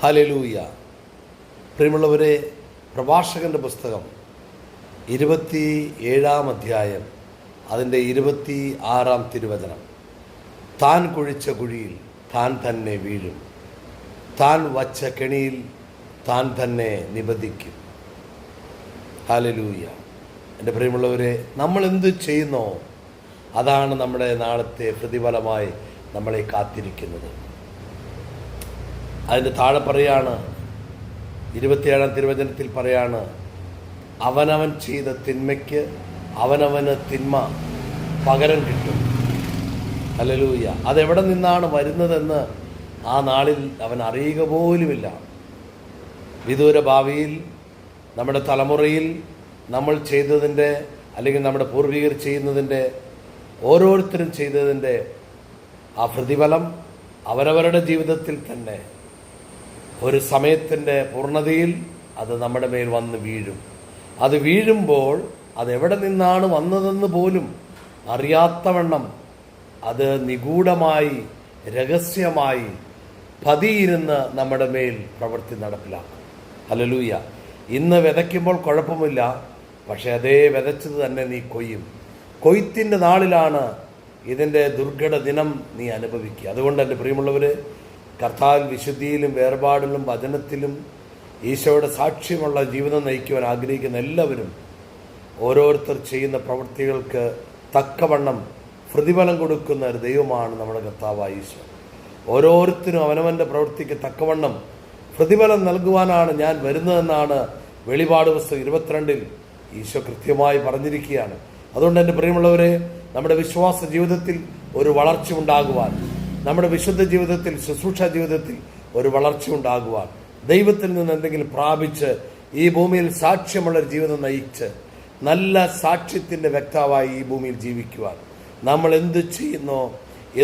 Hallelujah. പ്രിയമുള്ളവരെ, പ്രഭാഷകൻ്റെ പുസ്തകം 27 അധ്യായം അതിൻ്റെ 26 തിരുവചനം. താൻ കുഴിച്ച കുഴിയിൽ താൻ തന്നെ വീഴും, താൻ വച്ച കെണിയിൽ താൻ തന്നെ നിബന്ധിക്കും. ഹല്ലേലൂയ. എൻ്റെ പ്രിയമുള്ളവരെ, നമ്മൾ എന്ത് ചെയ്യുന്നോ അതാണ് നമ്മുടെ നാളത്തെ പ്രതിഫലമായി നമ്മളെ കാത്തിരിക്കുന്നത്. അതിൻ്റെ താഴെ പറയാണ്, 27 തിരുവചനത്തിൽ പറയാണ്, അവനവൻ ചെയ്ത തിന്മയ്ക്ക് അവനവന് തിന്മ പകരം കിട്ടും. ഹല്ലേലൂയ. അതെവിടെ നിന്നാണ് വരുന്നതെന്ന് ആ നാളിൽ അവൻ അറിയുക പോലുമില്ല. വിദൂര ഭാവിയിൽ നമ്മുടെ തലമുറയിൽ നമ്മൾ ചെയ്തതിൻ്റെ, അല്ലെങ്കിൽ നമ്മുടെ പൂർവികർ ചെയ്യുന്നതിൻ്റെ, ഓരോരുത്തരും ചെയ്തതിൻ്റെ ആ പ്രതിഫലം അവരവരുടെ ജീവിതത്തിൽ തന്നെ ഒരു സമയത്തിൻ്റെ പൂർണ്ണതയിൽ അത് നമ്മുടെ മേൽ വന്ന് വീഴും. അത് വീഴുമ്പോൾ അതെവിടെ നിന്നാണ് വന്നതെന്ന് പോലും അറിയാത്തവണ്ണം അത് നിഗൂഢമായി രഹസ്യമായി പതിയിരുന്ന് നമ്മുടെ മേൽ പ്രവൃത്തി നടപ്പിലാക്കും. ഹല്ലേലൂയ. ഇന്ന് വിതയ്ക്കുമ്പോൾ കുഴപ്പമില്ല, പക്ഷെ അതേ വിതച്ചത് തന്നെ നീ കൊയ്യും. കൊയ്ത്തിൻ്റെ നാളിലാണ് ഇതിൻ്റെ ദുർഘട ദിനം നീ അനുഭവിക്കുക. അതുകൊണ്ട് എൻ്റെ പ്രിയമുള്ളവർ, കർത്താവിൽ വിശുദ്ധിയിലും വേർപാടിലും വചനത്തിലും ഈശോയുടെ സാക്ഷ്യമുള്ള ജീവിതം നയിക്കുവാൻ ആഗ്രഹിക്കുന്ന എല്ലാവരും ഓരോരുത്തർ ചെയ്യുന്ന പ്രവൃത്തികൾക്ക് തക്കവണ്ണം പ്രതിഫലം കൊടുക്കുന്ന ഒരു ദൈവമാണ് നമ്മുടെ കർത്താവായ ഈശോ. ഓരോരുത്തരും അവനവൻ്റെ പ്രവൃത്തിക്ക് തക്കവണ്ണം പ്രതിഫലം നൽകുവാനാണ് ഞാൻ വരുന്നതെന്നാണ് വെളിപാട് പുസ്തകം 22 ഈശോ കൃത്യമായി പറഞ്ഞിരിക്കുകയാണ്. അതുകൊണ്ട് എൻ്റെ പ്രിയമുള്ളവരെ, നമ്മുടെ വിശ്വാസ ജീവിതത്തിൽ ഒരു വളർച്ച ഉണ്ടാകുവാൻ, നമ്മുടെ വിശുദ്ധ ജീവിതത്തിൽ, ശുശ്രൂഷ ജീവിതത്തിൽ ഒരു വളർച്ച ഉണ്ടാകുവാൻ, ദൈവത്തിൽ നിന്ന് എന്തെങ്കിലും പ്രാപിച്ച് ഈ ഭൂമിയിൽ സാക്ഷ്യമുള്ളൊരു ജീവിതം നയിച്ച് നല്ല സാക്ഷ്യത്തിൻ്റെ വ്യക്താവായി ഈ ഭൂമിയിൽ ജീവിക്കുവാൻ നമ്മൾ എന്ത് ചെയ്യുന്നോ,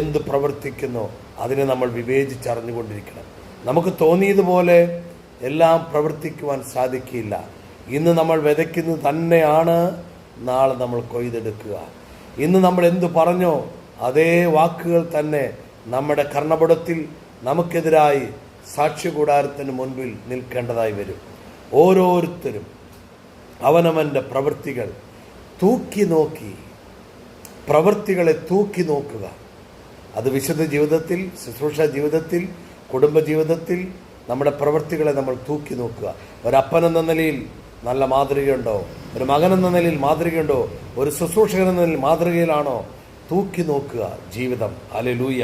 എന്ത് പ്രവർത്തിക്കുന്നോ അതിനെ നമ്മൾ വിവേചിച്ചറിഞ്ഞുകൊണ്ടിരിക്കണം. നമുക്ക് തോന്നിയതുപോലെ എല്ലാം പ്രവർത്തിക്കുവാൻ സാധിക്കില്ല. ഇന്ന് നമ്മൾ വിതയ്ക്കുന്നത് തന്നെയാണ് നാളെ നമ്മൾ കൊയ്തെടുക്കുക. ഇന്ന് നമ്മൾ എന്തു പറഞ്ഞോ അതേ വാക്കുകൾ തന്നെ നമ്മുടെ കർണപടത്തിൽ നമുക്കെതിരായി സാക്ഷ്യകൂടാരത്തിന് മുൻപിൽ നിൽക്കേണ്ടതായി വരും. ഓരോരുത്തരും അവനവൻ്റെ പ്രവൃത്തികൾ തൂക്കി നോക്കി, പ്രവൃത്തികളെ തൂക്കി നോക്കുക. അത് വിശുദ്ധ ജീവിതത്തിൽ, ശുശ്രൂഷ ജീവിതത്തിൽ, കുടുംബ ജീവിതത്തിൽ നമ്മുടെ പ്രവൃത്തികളെ നമ്മൾ തൂക്കി നോക്കുക. ഒരപ്പനെന്ന നിലയിൽ നല്ല മാതൃകയുണ്ടോ? ഒരു മകനെന്ന നിലയിൽ മാതൃകയുണ്ടോ? ഒരു ശുശ്രൂഷകൻ എന്ന നിലയിൽ മാതൃകയിലാണോ? തൂക്കി നോക്കുക ജീവിതം. ഹല്ലേലൂയ.